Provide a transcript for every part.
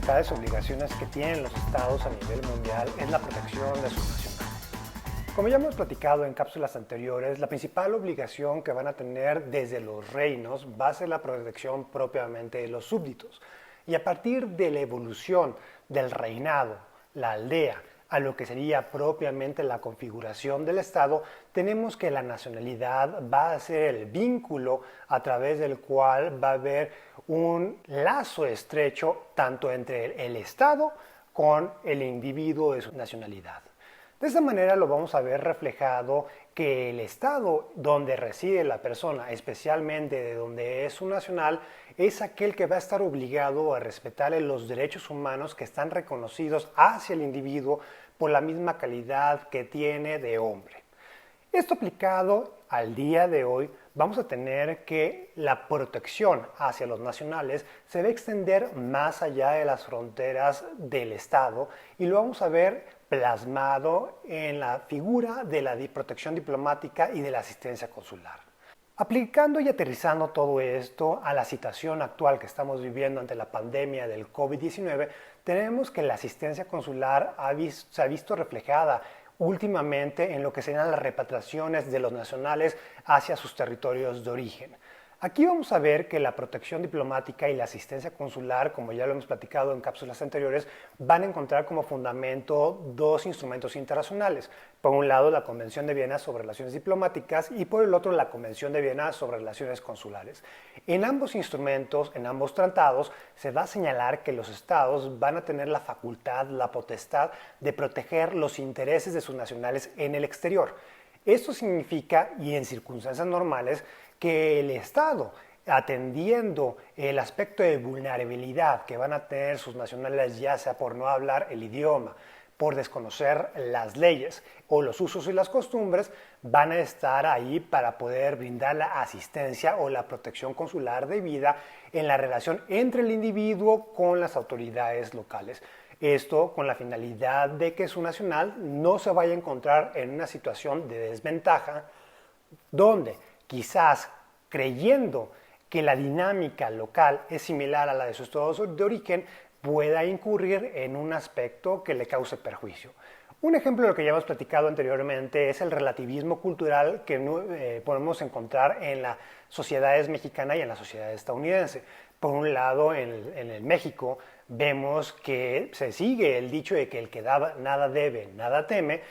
potestades y obligaciones que tienen los estados a nivel mundial es la protección de sus nacionales. Como ya hemos platicado en cápsulas anteriores, la principal obligación que van a tener desde los reinos va a ser la protección propiamente de los súbditos. Y a partir de la evolución del reinado, la aldea, a lo que sería propiamente la configuración del Estado, tenemos que la nacionalidad va a ser el vínculo a través del cual va a haber un lazo estrecho tanto entre el Estado con el individuo de su nacionalidad. De esta manera lo vamos a ver reflejado que el estado donde reside la persona, especialmente de donde es su nacional, es aquel que va a estar obligado a respetar los derechos humanos que están reconocidos hacia el individuo por la misma calidad que tiene de hombre. Esto aplicado al día de hoy, vamos a tener que la protección hacia los nacionales se va a extender más allá de las fronteras del Estado y lo vamos a ver plasmado en la figura de la protección diplomática y de la asistencia consular. Aplicando y aterrizando todo esto a la situación actual que estamos viviendo ante la pandemia del COVID-19, tenemos que la asistencia consular se ha visto reflejada últimamente en lo que serían las repatriaciones de los nacionales hacia sus territorios de origen. Aquí vamos a ver que la protección diplomática y la asistencia consular, como ya lo hemos platicado en cápsulas anteriores, van a encontrar como fundamento dos instrumentos internacionales. Por un lado, la Convención de Viena sobre Relaciones Diplomáticas y por el otro, la Convención de Viena sobre Relaciones Consulares. En ambos instrumentos, en ambos tratados, se va a señalar que los estados van a tener la facultad, la potestad de proteger los intereses de sus nacionales en el exterior. Esto significa, y en circunstancias normales, que el Estado, atendiendo el aspecto de vulnerabilidad que van a tener sus nacionales, ya sea por no hablar el idioma, por desconocer las leyes o los usos y las costumbres, van a estar ahí para poder brindar la asistencia o la protección consular debida en la relación entre el individuo con las autoridades locales. Esto con la finalidad de que su nacional no se vaya a encontrar en una situación de desventaja donde quizás creyendo que la dinámica local es similar a la de su estado de origen, pueda incurrir en un aspecto que le cause perjuicio. Un ejemplo de lo que ya hemos platicado anteriormente es el relativismo cultural que podemos encontrar en las sociedades mexicanas y en la sociedad estadounidense. Por un lado, en el México vemos que se sigue el dicho de que el que nada debe, nada teme,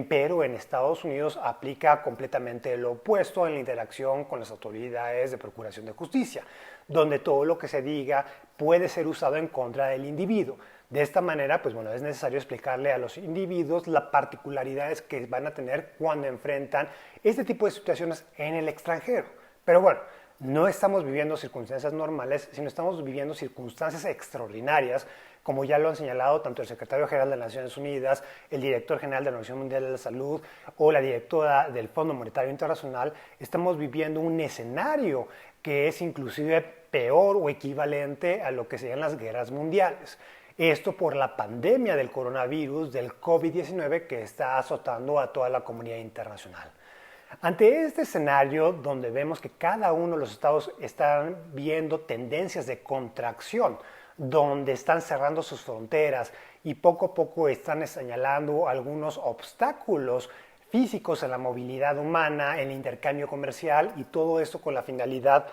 pero en Estados Unidos aplica completamente lo opuesto en la interacción con las autoridades de procuración de justicia, donde todo lo que se diga puede ser usado en contra del individuo. De esta manera, pues bueno, es necesario explicarle a los individuos las particularidades que van a tener cuando enfrentan este tipo de situaciones en el extranjero. Pero bueno, no estamos viviendo circunstancias normales, sino estamos viviendo circunstancias extraordinarias, como ya lo han señalado tanto el secretario general de las Naciones Unidas, el director general de la Organización Mundial de la Salud o la directora del Fondo Monetario Internacional. Estamos viviendo un escenario que es inclusive peor o equivalente a lo que serían las guerras mundiales. Esto por la pandemia del coronavirus, del COVID-19, que está azotando a toda la comunidad internacional. Ante este escenario, donde vemos que cada uno de los estados están viendo tendencias de contracción, donde están cerrando sus fronteras y poco a poco están señalando algunos obstáculos físicos en la movilidad humana, en el intercambio comercial y todo esto con la finalidad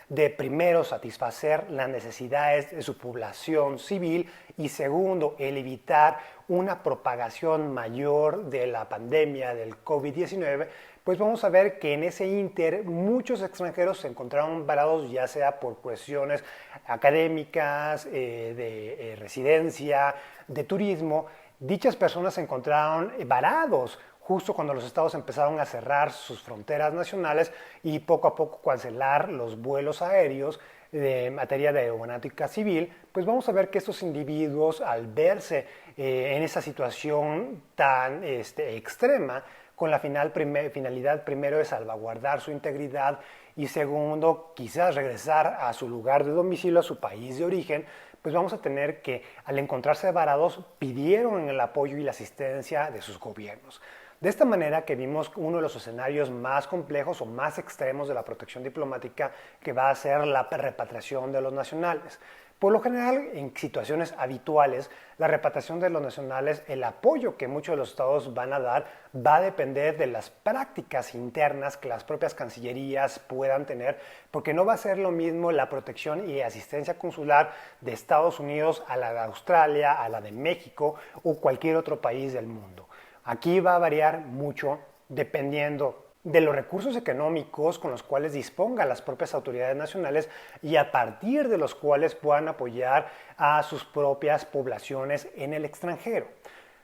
de primero satisfacer las necesidades de su población civil y segundo, el evitar una propagación mayor de la pandemia del COVID-19, pues vamos a ver que en ese ínter muchos extranjeros se encontraron varados ya sea por cuestiones académicas, de residencia, de turismo. Dichas personas se encontraron varados justo cuando los estados empezaron a cerrar sus fronteras nacionales y poco a poco cancelar los vuelos aéreos de materia de aeronáutica civil, pues vamos a ver que estos individuos al verse en esa situación tan extrema, con la finalidad primero de salvaguardar su integridad y segundo, quizás regresar a su lugar de domicilio, a su país de origen, pues vamos a tener que al encontrarse varados pidieron el apoyo y la asistencia de sus gobiernos. De esta manera que vimos uno de los escenarios más complejos o más extremos de la protección diplomática que va a ser la repatriación de los nacionales. Por lo general, en situaciones habituales, la repatriación de los nacionales, el apoyo que muchos de los estados van a dar, va a depender de las prácticas internas que las propias cancillerías puedan tener, porque no va a ser lo mismo la protección y asistencia consular de Estados Unidos a la de Australia, a la de México o cualquier otro país del mundo. Aquí va a variar mucho dependiendo de los recursos económicos con los cuales dispongan las propias autoridades nacionales y a partir de los cuales puedan apoyar a sus propias poblaciones en el extranjero.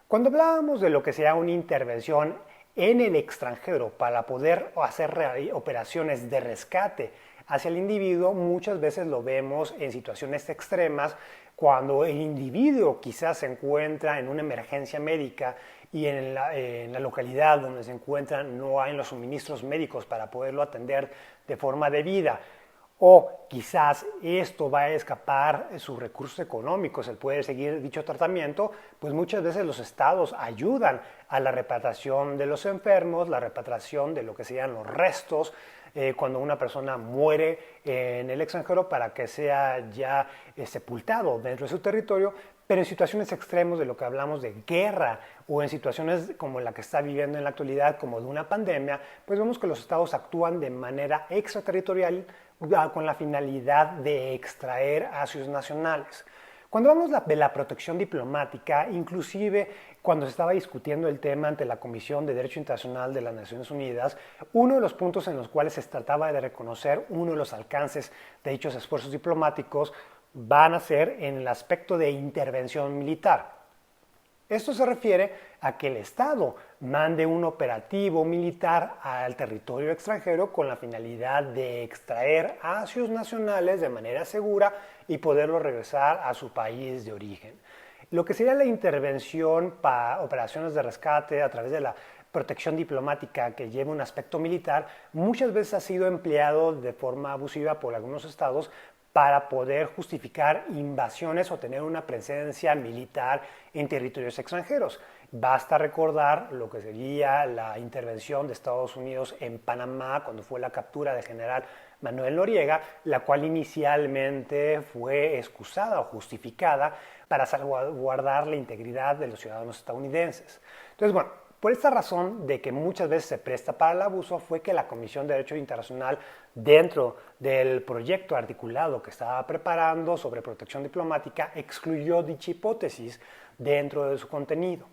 Cuando hablábamos de lo que sea una intervención en el extranjero para poder hacer operaciones de rescate hacia el individuo, muchas veces lo vemos en situaciones extremas cuando el individuo quizás se encuentra en una emergencia médica y en la localidad donde se encuentra no hay los suministros médicos para poderlo atender de forma debida. O quizás esto va a escapar sus recursos económicos, el poder seguir dicho tratamiento, pues muchas veces los estados ayudan a la repatriación de los enfermos, la repatriación de lo que serían los restos, cuando una persona muere en el extranjero para que sea ya sepultado dentro de su territorio, pero en situaciones extremas de lo que hablamos de guerra o en situaciones como la que está viviendo en la actualidad, como de una pandemia, pues vemos que los estados actúan de manera extraterritorial con la finalidad de extraer a sus nacionales. Cuando hablamos de la protección diplomática, inclusive cuando se estaba discutiendo el tema ante la Comisión de Derecho Internacional de las Naciones Unidas, uno de los puntos en los cuales se trataba de reconocer uno de los alcances de dichos esfuerzos diplomáticos van a ser en el aspecto de intervención militar. Esto se refiere a que el Estado mande un operativo militar al territorio extranjero con la finalidad de extraer a sus nacionales de manera segura y poderlos regresar a su país de origen. Lo que sería la intervención para operaciones de rescate a través de la protección diplomática que lleva un aspecto militar, muchas veces ha sido empleado de forma abusiva por algunos estados para poder justificar invasiones o tener una presencia militar en territorios extranjeros. Basta recordar lo que sería la intervención de Estados Unidos en Panamá cuando fue la captura del general Manuel Noriega, la cual inicialmente fue excusada o justificada para salvaguardar la integridad de los ciudadanos estadounidenses. Entonces, bueno, por esta razón de que muchas veces se presta para el abuso fue que la Comisión de Derecho Internacional, dentro del proyecto articulado que estaba preparando sobre protección diplomática, excluyó dicha hipótesis dentro de su contenido.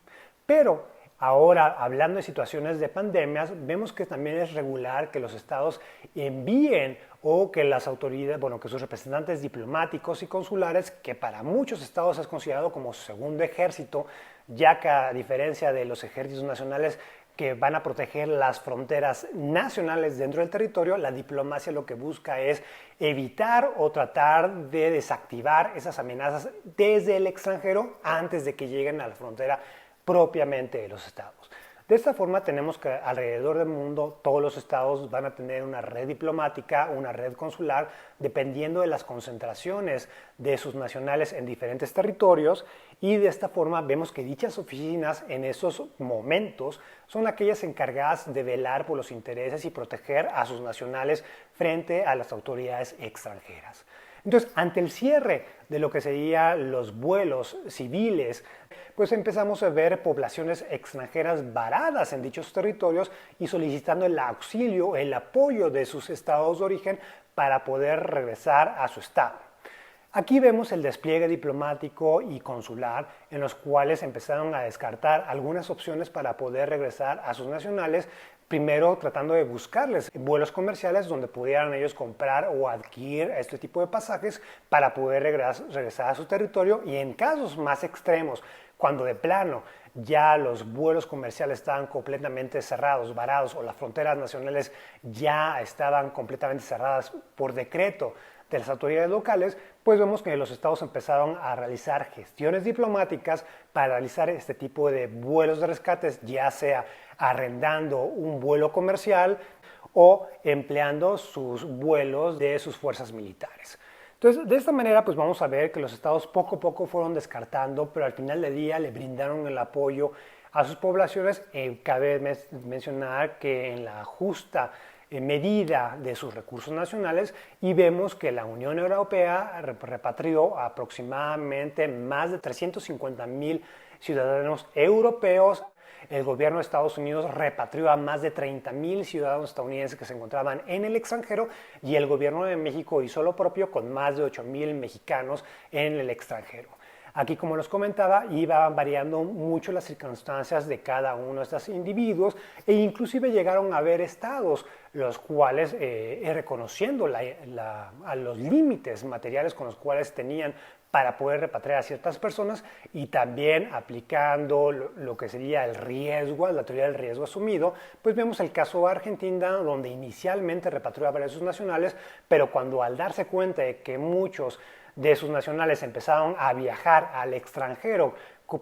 Pero ahora, hablando de situaciones de pandemias, vemos que también es regular que los estados envíen o que las autoridades, bueno, que sus representantes diplomáticos y consulares, que para muchos estados es considerado como su segundo ejército, ya que a diferencia de los ejércitos nacionales que van a proteger las fronteras nacionales dentro del territorio, la diplomacia lo que busca es evitar o tratar de desactivar esas amenazas desde el extranjero antes de que lleguen a la frontera propiamente de los estados. De esta forma tenemos que alrededor del mundo todos los estados van a tener una red diplomática, una red consular, dependiendo de las concentraciones de sus nacionales en diferentes territorios, y de esta forma vemos que dichas oficinas en esos momentos son aquellas encargadas de velar por los intereses y proteger a sus nacionales frente a las autoridades extranjeras. Entonces, ante el cierre de lo que serían los vuelos civiles, pues empezamos a ver poblaciones extranjeras varadas en dichos territorios y solicitando el auxilio, el apoyo de sus estados de origen para poder regresar a su estado. Aquí vemos el despliegue diplomático y consular en los cuales empezaron a descartar algunas opciones para poder regresar a sus nacionales, primero tratando de buscarles vuelos comerciales donde pudieran ellos comprar o adquirir este tipo de pasajes para poder regresar a su territorio, y en casos más extremos, cuando de plano ya los vuelos comerciales estaban completamente cerrados, varados, o las fronteras nacionales ya estaban completamente cerradas por decreto de las autoridades locales, pues vemos que los estados empezaron a realizar gestiones diplomáticas para realizar este tipo de vuelos de rescates, ya sea arrendando un vuelo comercial o empleando sus vuelos de sus fuerzas militares. Entonces, de esta manera, pues vamos a ver que los estados poco a poco fueron descartando, pero al final del día le brindaron el apoyo a sus poblaciones. Cabe mencionar que en la justa medida de sus recursos nacionales y vemos que la Unión Europea repatrió aproximadamente más de 350,000 ciudadanos europeos. El gobierno de Estados Unidos repatrió a más de 30,000 ciudadanos estadounidenses que se encontraban en el extranjero y el gobierno de México hizo lo propio con más de 8,000 mexicanos en el extranjero. Aquí, como les comentaba, iban variando mucho las circunstancias de cada uno de estos individuos e inclusive llegaron a haber estados los cuales, reconociendo a los límites materiales con los cuales tenían para poder repatriar a ciertas personas y también aplicando lo que sería el riesgo, la teoría del riesgo asumido, pues vemos el caso de Argentina, donde inicialmente repatrió a varios nacionales, pero cuando al darse cuenta de que muchos de sus nacionales empezaron a viajar al extranjero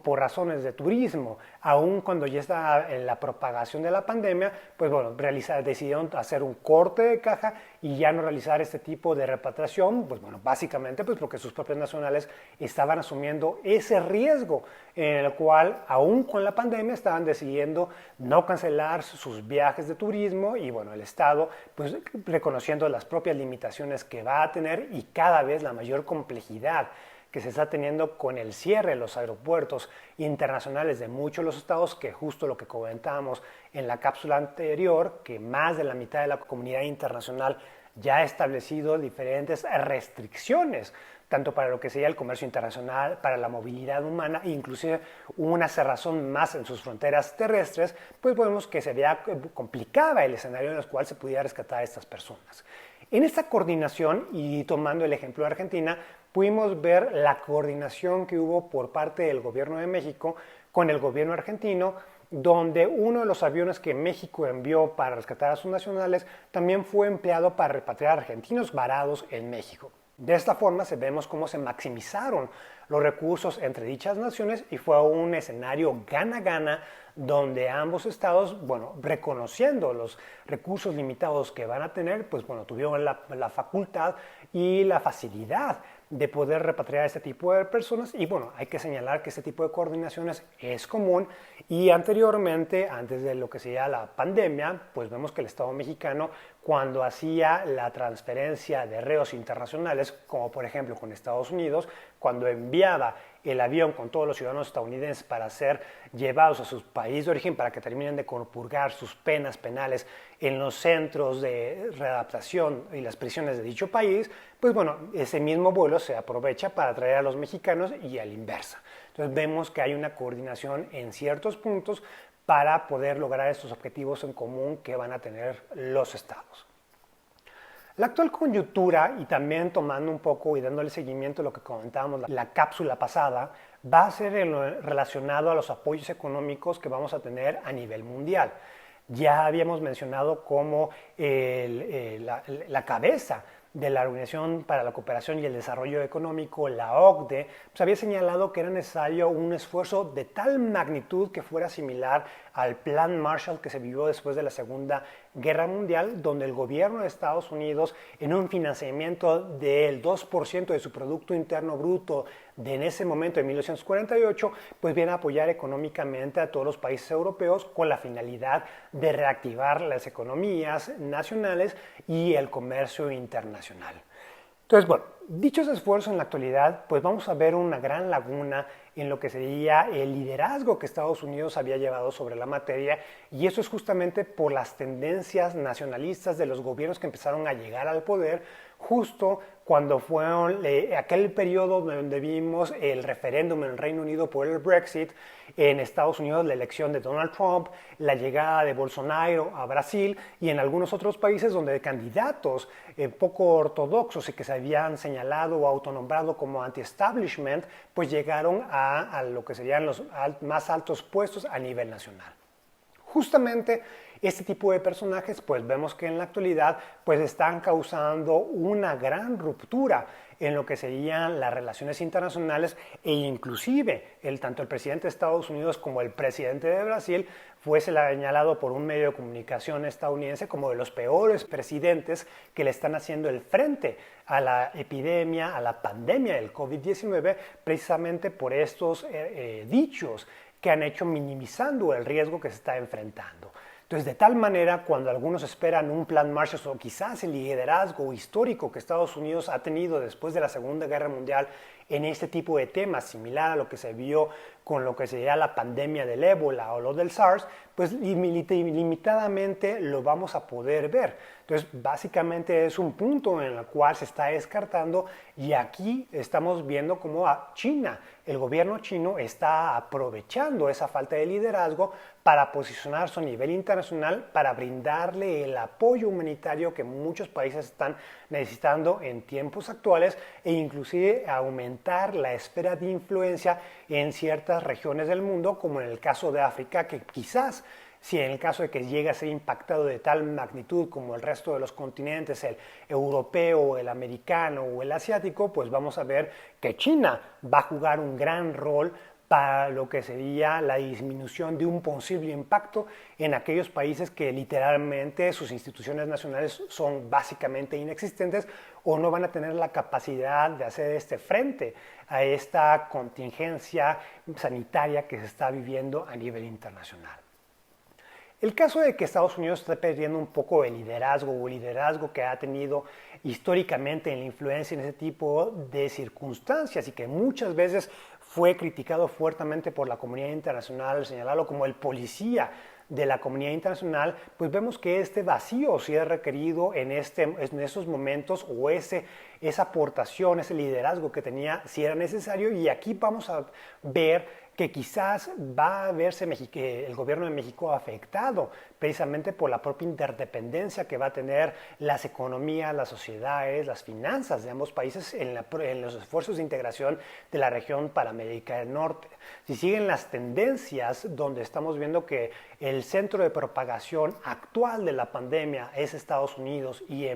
por razones de turismo, aun cuando ya estaba en la propagación de la pandemia, pues bueno, decidieron hacer un corte de caja y ya no realizar este tipo de repatriación, pues bueno, básicamente pues porque sus propios nacionales estaban asumiendo ese riesgo en el cual, aun con la pandemia, estaban decidiendo no cancelar sus viajes de turismo y bueno, el Estado pues reconociendo las propias limitaciones que va a tener y cada vez la mayor complejidad que se está teniendo con el cierre de los aeropuertos internacionales de muchos de los estados, que justo lo que comentábamos en la cápsula anterior, que más de la mitad de la comunidad internacional ya ha establecido diferentes restricciones, tanto para lo que sería el comercio internacional, para la movilidad humana, e inclusive una cerrazón más en sus fronteras terrestres, pues vemos que se veía complicada el escenario en el cual se pudiera rescatar a estas personas. En esta coordinación, y tomando el ejemplo de Argentina, pudimos ver la coordinación que hubo por parte del gobierno de México con el gobierno argentino, donde uno de los aviones que México envió para rescatar a sus nacionales también fue empleado para repatriar argentinos varados en México. De esta forma vemos cómo se maximizaron los recursos entre dichas naciones y fue un escenario gana-gana donde ambos estados, bueno, reconociendo los recursos limitados que van a tener, pues bueno, tuvieron la facultad y la facilidad de poder repatriar a este tipo de personas y bueno, hay que señalar que este tipo de coordinaciones es común y anteriormente, antes de lo que sería la pandemia, pues vemos que el Estado mexicano cuando hacía la transferencia de reos internacionales, como por ejemplo con Estados Unidos, cuando enviaba el avión con todos los ciudadanos estadounidenses para ser llevados a su país de origen para que terminen de purgar sus penas penales en los centros de readaptación y las prisiones de dicho país, pues bueno, ese mismo vuelo se aprovecha para traer a los mexicanos y a la inversa. Entonces vemos que hay una coordinación en ciertos puntos para poder lograr estos objetivos en común que van a tener los estados. La actual coyuntura, y también tomando un poco y dándole seguimiento a lo que comentábamos la cápsula pasada, va a ser relacionado a los apoyos económicos que vamos a tener a nivel mundial. Ya habíamos mencionado cómo la cabeza de la Organización para la Cooperación y el Desarrollo Económico, la OCDE, pues había señalado que era necesario un esfuerzo de tal magnitud que fuera similar al Plan Marshall que se vivió después de la Segunda Guerra Mundial, donde el gobierno de Estados Unidos, en un financiamiento del 2% de su Producto Interno Bruto en ese momento, en 1948, pues viene a apoyar económicamente a todos los países europeos con la finalidad de reactivar las economías nacionales y el comercio internacional. Entonces, bueno, dichos esfuerzos en la actualidad, pues vamos a ver una gran laguna en lo que sería el liderazgo que Estados Unidos había llevado sobre la materia, y eso es justamente por las tendencias nacionalistas de los gobiernos que empezaron a llegar al poder justo cuando fue aquel periodo donde vimos el referéndum en el Reino Unido por el Brexit, en Estados Unidos la elección de Donald Trump, la llegada de Bolsonaro a Brasil y en algunos otros países donde candidatos poco ortodoxos y que se habían señalado o autonombrado como anti-establishment, pues llegaron a lo que serían los más altos puestos a nivel nacional. Justamente este tipo de personajes, pues vemos que en la actualidad pues están causando una gran ruptura en lo que serían las relaciones internacionales e inclusive tanto el presidente de Estados Unidos como el presidente de Brasil fue señalado por un medio de comunicación estadounidense como de los peores presidentes que le están haciendo el frente a la epidemia, a la pandemia del COVID-19, precisamente por estos dichos que han hecho minimizando el riesgo que se está enfrentando. Entonces, de tal manera, cuando algunos esperan un plan Marshall o quizás el liderazgo histórico que Estados Unidos ha tenido después de la Segunda Guerra Mundial en este tipo de temas, similar a lo que se vio con lo que sería la pandemia del ébola o lo del SARS, pues limitadamente lo vamos a poder ver. Entonces, básicamente es un punto en el cual se está descartando y aquí estamos viendo cómo a China, el gobierno chino está aprovechando esa falta de liderazgo para posicionarse a nivel internacional, para brindarle el apoyo humanitario que muchos países están necesitando en tiempos actuales e inclusive aumentar la esfera de influencia en ciertas regiones del mundo, como en el caso de África, que quizás si en el caso de que llegue a ser impactado de tal magnitud como el resto de los continentes, el europeo, el americano o el asiático, pues vamos a ver que China va a jugar un gran rol para lo que sería la disminución de un posible impacto en aquellos países que literalmente sus instituciones nacionales son básicamente inexistentes o no van a tener la capacidad de hacer este frente a esta contingencia sanitaria que se está viviendo a nivel internacional. El caso de que Estados Unidos esté perdiendo un poco el liderazgo o el liderazgo que ha tenido históricamente en la influencia en ese tipo de circunstancias y que muchas veces fue criticado fuertemente por la comunidad internacional, señalarlo como el policía de la comunidad internacional, pues vemos que este vacío sí es requerido en esos momentos o esa aportación, ese liderazgo que tenía sí era necesario y aquí vamos a ver que quizás va a verse el gobierno de México afectado precisamente por la propia interdependencia que va a tener las economías, las sociedades, las finanzas de ambos países en los esfuerzos de integración de la región para América del Norte. Si siguen las tendencias donde estamos viendo que el centro de propagación actual de la pandemia es Estados Unidos y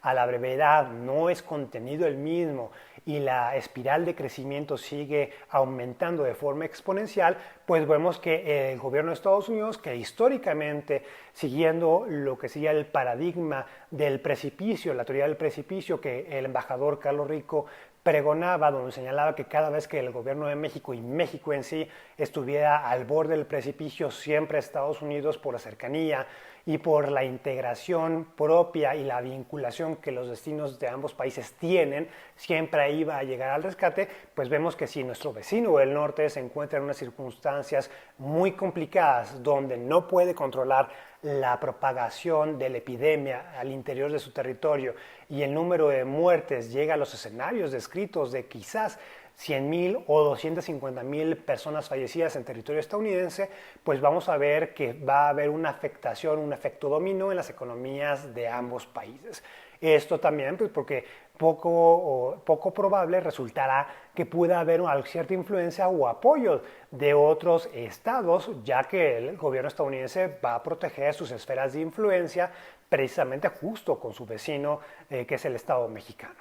a la brevedad no es contenido el mismo y la espiral de crecimiento sigue aumentando de forma exponencial, pues vemos que el gobierno de Estados Unidos, que históricamente, siguiendo lo que sería el paradigma del precipicio, la teoría del precipicio que el embajador Carlos Rico pregonaba, donde señalaba que cada vez que el gobierno de México y México en sí estuviera al borde del precipicio, siempre Estados Unidos, por la cercanía y por la integración propia y la vinculación que los destinos de ambos países tienen, siempre iba a llegar al rescate, pues vemos que si nuestro vecino del norte se encuentra en unas circunstancias muy complicadas donde no puede controlar la propagación de la epidemia al interior de su territorio y el número de muertes llega a los escenarios descritos de quizás 100,000 o 250,000 personas fallecidas en territorio estadounidense, pues vamos a ver que va a haber una afectación, un efecto dominó en las economías de ambos países. Esto también, pues porque poco probable resultará que pueda haber una cierta influencia o apoyo de otros estados, ya que el gobierno estadounidense va a proteger sus esferas de influencia precisamente justo con su vecino, que es el Estado mexicano.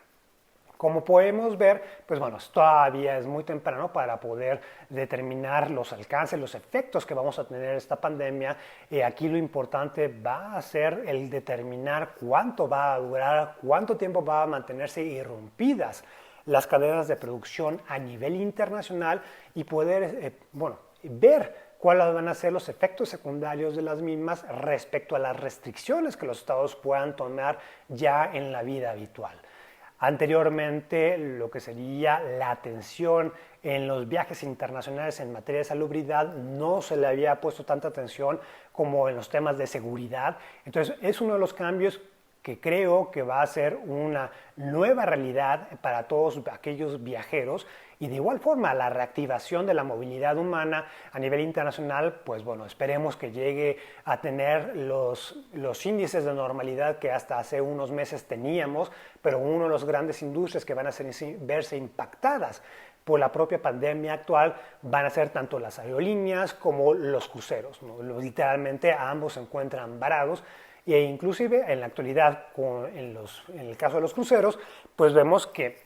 Como podemos ver, pues bueno, todavía es muy temprano para poder determinar los alcances, los efectos que vamos a tener esta pandemia. Aquí lo importante va a ser el determinar cuánto va a durar, cuánto tiempo va a mantenerse irrumpidas las cadenas de producción a nivel internacional y poder, ver cuáles van a ser los efectos secundarios de las mismas respecto a las restricciones que los estados puedan tomar ya en la vida habitual. Anteriormente, lo que sería la atención en los viajes internacionales en materia de salubridad no se le había puesto tanta atención como en los temas de seguridad. Entonces, es uno de los cambios que creo que va a ser una nueva realidad para todos aquellos viajeros y de igual forma la reactivación de la movilidad humana a nivel internacional, pues bueno, esperemos que llegue a tener los índices de normalidad que hasta hace unos meses teníamos, pero uno de los grandes industrias que van a verse impactadas por la propia pandemia actual van a ser tanto las aerolíneas como los cruceros, ¿no? Literalmente ambos se encuentran varados. E inclusive en la actualidad, en el caso de los cruceros, pues vemos que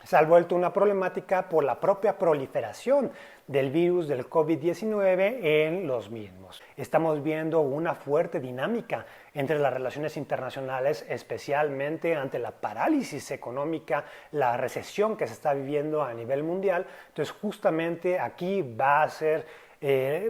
se ha vuelto una problemática por la propia proliferación del virus del COVID-19 en los mismos. Estamos viendo una fuerte dinámica entre las relaciones internacionales, especialmente ante la parálisis económica, la recesión que se está viviendo a nivel mundial. Entonces, justamente aquí va a ser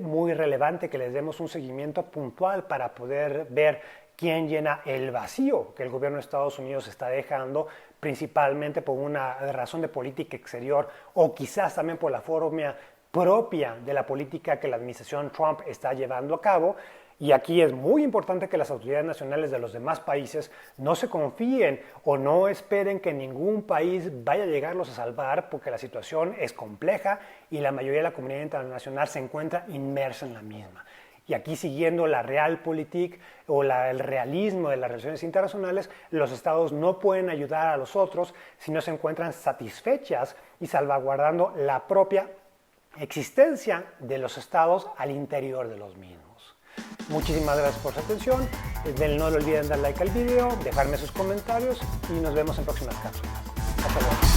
muy relevante que les demos un seguimiento puntual para poder ver quién llena el vacío que el gobierno de Estados Unidos está dejando, principalmente por una razón de política exterior o quizás también por la forma propia de la política que la administración Trump está llevando a cabo. Y aquí es muy importante que las autoridades nacionales de los demás países no se confíen o no esperen que ningún país vaya a llegarlos a salvar, porque la situación es compleja y la mayoría de la comunidad internacional se encuentra inmersa en la misma. Y aquí, siguiendo la realpolitik o el realismo de las relaciones internacionales, los estados no pueden ayudar a los otros si no se encuentran satisfechas y salvaguardando la propia existencia de los estados al interior de los mismos. Muchísimas gracias por su atención. No olviden dar like al video, dejarme sus comentarios y nos vemos en próximas cápsulas. Hasta luego.